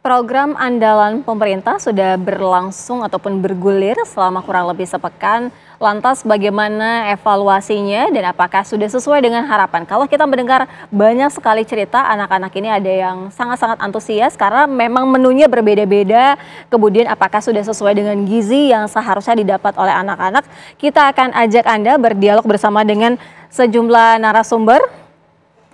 program andalan pemerintah sudah berlangsung ataupun bergulir selama kurang lebih sepekan. Lantas bagaimana evaluasinya dan apakah sudah sesuai dengan harapan? Kalau kita mendengar banyak sekali cerita anak-anak ini ada yang sangat-sangat antusias karena memang menunya berbeda-beda. Kemudian apakah sudah sesuai dengan gizi yang seharusnya didapat oleh anak-anak? Kita akan ajak Anda berdialog bersama dengan sejumlah narasumber.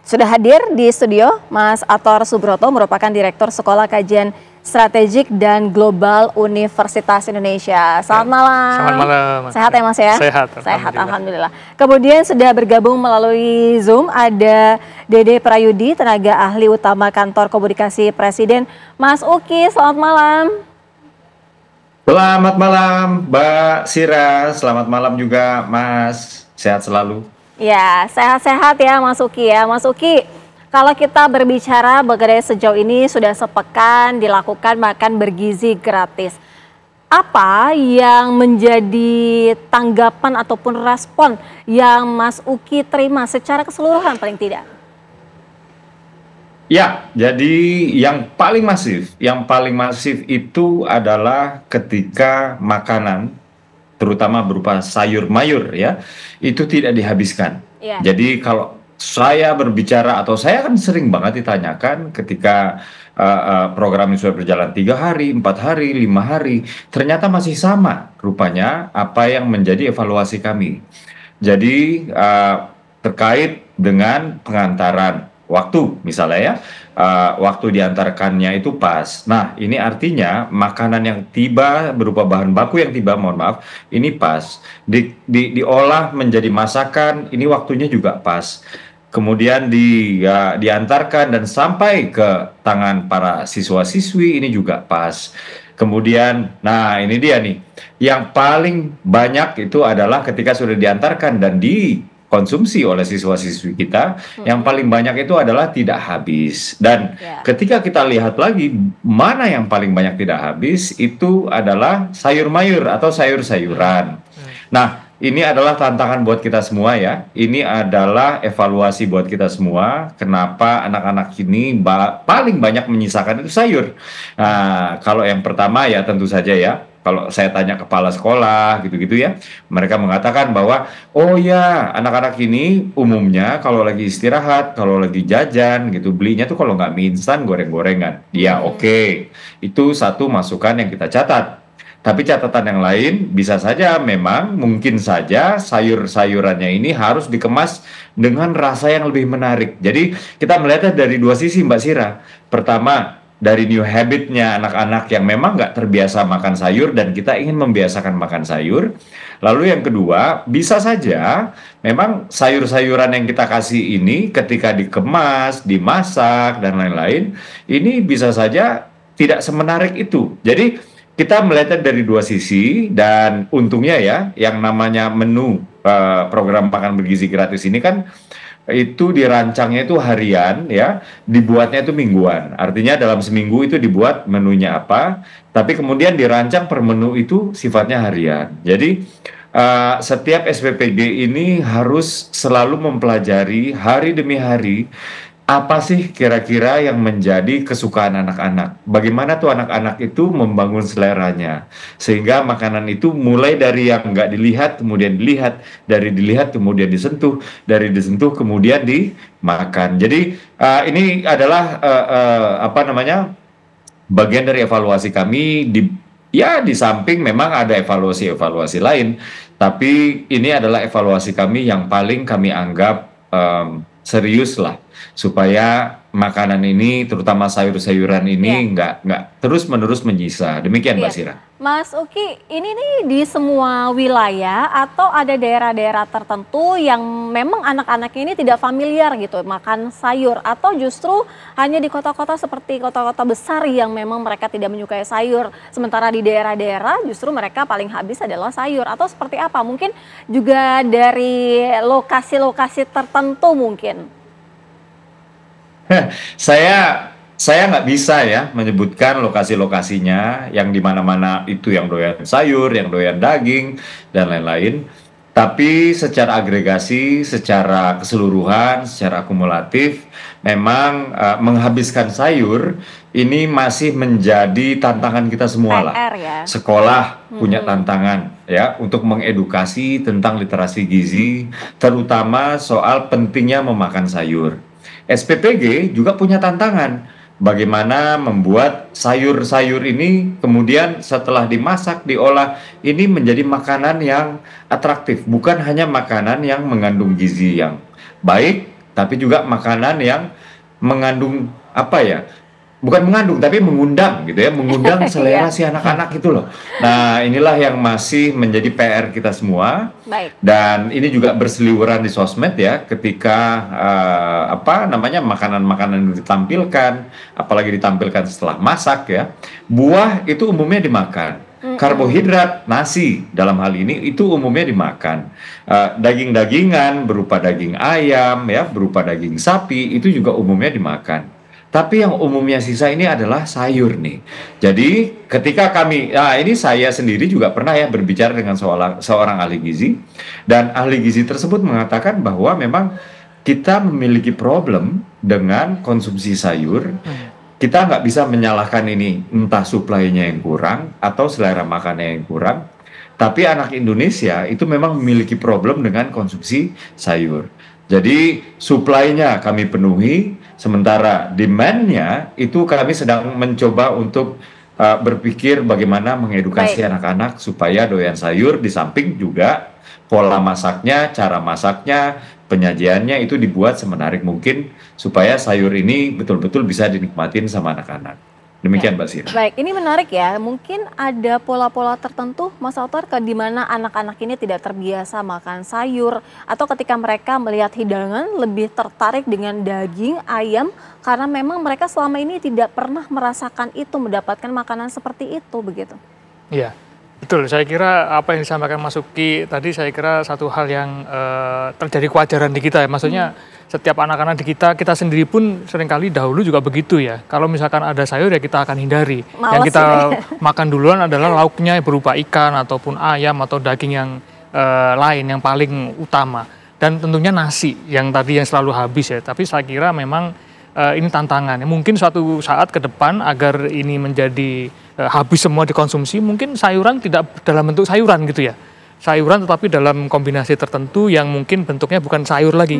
Sudah hadir di studio Mas Ator Subroto, merupakan Direktur Sekolah Kajian Strategik dan Global Universitas Indonesia. Selamat malam. Selamat malam. Sehat ya Mas ya? Sehat. Sehat, alhamdulillah. Kemudian sudah bergabung melalui Zoom ada Dede Prayudi, tenaga ahli utama Kantor Komunikasi Presiden. Mas Uki, selamat malam. Selamat malam Mbak Sira, selamat malam juga Mas, sehat selalu. Ya, sehat-sehat ya Mas Uki ya. Mas Uki, kalau kita berbicara mengenai sejauh ini sudah sepekan dilakukan makan bergizi gratis. Apa yang menjadi tanggapan ataupun respon yang Mas Uki terima secara keseluruhan paling tidak? Ya, jadi yang paling masif itu adalah ketika makanan terutama berupa sayur mayur ya, itu tidak dihabiskan. Yeah. Jadi kalau saya berbicara atau saya kan sering banget ditanyakan ketika program ini sudah berjalan 3 hari, 4 hari, 5 hari, ternyata masih sama rupanya apa yang menjadi evaluasi kami. Jadi terkait dengan pengantaran waktu misalnya ya, waktu diantarkannya itu pas. Nah ini artinya makanan yang tiba berupa bahan baku yang tiba, mohon maaf, ini pas. Diolah menjadi masakan, ini waktunya juga pas. Kemudian diantarkan dan sampai ke tangan para siswa-siswi, ini juga pas. Kemudian, nah ini dia nih, yang paling banyak itu adalah ketika sudah diantarkan dan dikonsumsi oleh siswa-siswi kita, yang paling banyak itu adalah tidak habis. Dan ketika kita lihat lagi mana yang paling banyak tidak habis, itu adalah sayur mayur atau sayur-sayuran. Nah ini adalah tantangan buat kita semua ya, ini adalah evaluasi buat kita semua, kenapa anak-anak ini paling banyak menyisakan itu sayur. Nah kalau yang pertama ya tentu saja ya, kalau saya tanya kepala sekolah gitu-gitu ya, mereka mengatakan bahwa oh ya anak-anak ini umumnya kalau lagi istirahat, kalau lagi jajan gitu, belinya tuh kalau nggak mie instan goreng-gorengan. Ya oke. Itu satu masukan yang kita catat. Tapi catatan yang lain bisa saja memang mungkin saja sayur-sayurannya ini harus dikemas dengan rasa yang lebih menarik. Jadi kita melihatnya dari dua sisi Mbak Sira. Pertama, dari new habitnya anak-anak yang memang nggak terbiasa makan sayur dan kita ingin membiasakan makan sayur. Lalu yang kedua, bisa saja memang sayur-sayuran yang kita kasih ini ketika dikemas, dimasak, dan lain-lain, ini bisa saja tidak semenarik itu. Jadi kita melihatnya dari dua sisi dan untungnya ya, yang namanya menu program makan bergizi gratis ini kan itu dirancangnya itu harian ya, dibuatnya itu mingguan. Artinya dalam seminggu itu dibuat menunya apa, tapi kemudian dirancang per menu itu sifatnya harian. Jadi setiap SPPG ini harus selalu mempelajari hari demi hari apa sih kira-kira yang menjadi kesukaan anak-anak. Bagaimana tuh anak-anak itu membangun seleranya. Sehingga makanan itu mulai dari yang nggak dilihat, kemudian dilihat. Dari dilihat, kemudian disentuh. Dari disentuh, kemudian dimakan. Jadi ini adalah bagian dari evaluasi kami. Di samping memang ada evaluasi-evaluasi lain. Tapi ini adalah evaluasi kami yang paling kami anggap serius lah, supaya makanan ini terutama sayur-sayuran ini nggak terus-menerus menyisa. Demikian Mbak Sira. Mas Uki, ini nih di semua wilayah atau ada daerah-daerah tertentu yang memang anak-anak ini tidak familiar gitu makan sayur, atau justru hanya di kota-kota seperti kota-kota besar yang memang mereka tidak menyukai sayur, sementara di daerah-daerah justru mereka paling habis adalah sayur, atau seperti apa? Mungkin juga dari lokasi-lokasi tertentu mungkin. Saya nggak bisa ya menyebutkan lokasi-lokasinya yang di mana-mana itu yang doyan sayur, yang doyan daging dan lain-lain. Tapi secara agregasi, secara keseluruhan, secara akumulatif, memang menghabiskan sayur ini masih menjadi tantangan kita semua lah. PR ya. Sekolah punya tantangan ya untuk mengedukasi tentang literasi gizi, terutama soal pentingnya memakan sayur. SPPG juga punya tantangan. Bagaimana membuat sayur-sayur ini kemudian setelah dimasak, diolah, ini menjadi makanan yang atraktif, bukan hanya makanan yang mengandung gizi yang baik, tapi juga makanan yang mengandung apa ya? Bukan mengandung, tapi mengundang gitu ya, mengundang selera Iya, si anak-anak itu loh. Nah, inilah yang masih menjadi PR kita semua. baik. Dan ini juga berseliweran di sosmed ya, ketika apa namanya makanan-makanan yang ditampilkan, apalagi ditampilkan setelah masak ya. Buah itu umumnya dimakan. Karbohidrat, nasi dalam hal ini itu umumnya dimakan. Daging-dagingan berupa daging ayam ya, berupa daging sapi itu juga umumnya dimakan. Tapi yang umumnya sisa ini adalah sayur nih. Jadi ketika ini saya sendiri juga pernah ya berbicara dengan seorang ahli gizi, dan ahli gizi tersebut mengatakan bahwa memang kita memiliki problem dengan konsumsi sayur. Kita nggak bisa menyalahkan ini entah suplainya yang kurang atau selera makannya yang kurang. Tapi anak Indonesia itu memang memiliki problem dengan konsumsi sayur. Jadi suplainya kami penuhi, sementara demand-nya itu kami sedang mencoba untuk berpikir bagaimana mengedukasi Baik. anak-anak supaya doyan sayur, di samping juga pola masaknya, cara masaknya, penyajiannya itu dibuat semenarik mungkin supaya sayur ini betul-betul bisa dinikmatin sama anak-anak. Ya. Demikian Mbak Sira. Baik, ini menarik ya. Mungkin ada pola-pola tertentu, Mas Autar, di mana anak-anak ini tidak terbiasa makan sayur, atau ketika mereka melihat hidangan lebih tertarik dengan daging, ayam, karena memang mereka selama ini tidak pernah merasakan itu, mendapatkan makanan seperti itu, begitu. Iya, betul. Saya kira apa yang disampaikan Mas Uki tadi, saya kira satu hal yang terjadi kewajaran di kita ya. Maksudnya setiap anak-anak di kita sendiri pun seringkali dahulu juga begitu ya. Kalau misalkan ada sayur ya kita akan hindari. Yang Males kita ya. makan duluan adalah lauknya berupa ikan ataupun ayam atau daging yang lain yang paling utama. Dan tentunya nasi yang tadi yang selalu habis ya. Tapi saya kira memang ini tantangan. Mungkin suatu saat ke depan agar ini menjadi habis semua dikonsumsi, mungkin sayuran tidak dalam bentuk sayuran gitu ya. Sayuran tetapi dalam kombinasi tertentu yang mungkin bentuknya bukan sayur lagi,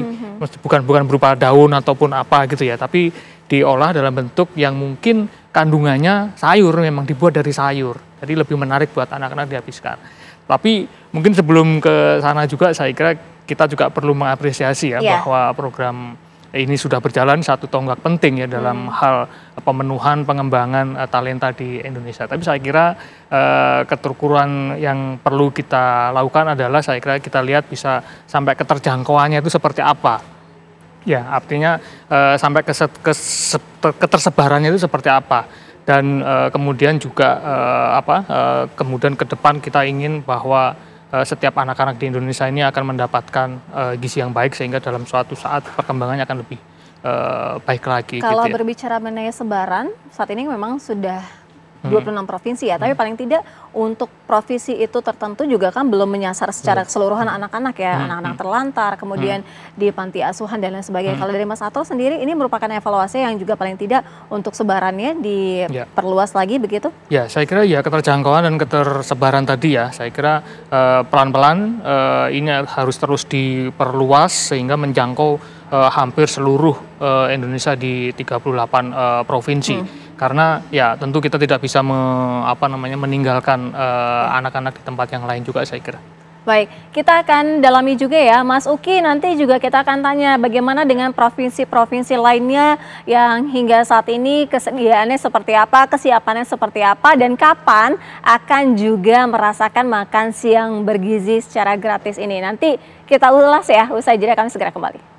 bukan berupa daun ataupun apa gitu ya, tapi diolah dalam bentuk yang mungkin kandungannya sayur, memang dibuat dari sayur, jadi lebih menarik buat anak-anak dihabiskan. Tapi mungkin sebelum ke sana juga saya kira kita juga perlu mengapresiasi ya bahwa program ini sudah berjalan satu tonggak penting ya dalam hal pemenuhan pengembangan talenta di Indonesia. Tapi saya kira keterukuran yang perlu kita lakukan adalah saya kira kita lihat bisa sampai keterjangkauannya itu seperti apa. Ya, artinya sampai ketersebarannya itu seperti apa. Dan kemudian juga kemudian ke depan kita ingin bahwa setiap anak-anak di Indonesia ini akan mendapatkan gizi yang baik sehingga dalam suatu saat perkembangannya akan lebih baik lagi. Kalau gitu ya. berbicara mengenai sebaran, saat ini memang sudah 26 provinsi ya, tapi paling tidak untuk provinsi itu tertentu juga kan belum menyasar secara keseluruhan anak-anak ya, anak-anak terlantar, kemudian di panti asuhan dan lain sebagainya. Kalau dari Mas Ato sendiri ini merupakan evaluasi yang juga paling tidak untuk sebarannya diperluas lagi begitu? Ya, saya kira ya keterjangkauan dan ketersebaran tadi ya, saya kira pelan-pelan ini harus terus diperluas sehingga menjangkau hampir seluruh Indonesia di 38 provinsi. Karena ya tentu kita tidak bisa meninggalkan anak-anak di tempat yang lain juga saya kira. Baik, kita akan dalami juga ya Mas Uki, nanti juga kita akan tanya bagaimana dengan provinsi-provinsi lainnya yang hingga saat ini kesediaannya seperti apa, kesiapannya seperti apa, dan kapan akan juga merasakan makan siang bergizi secara gratis ini. Nanti kita ulas ya, usai jeda kami segera kembali.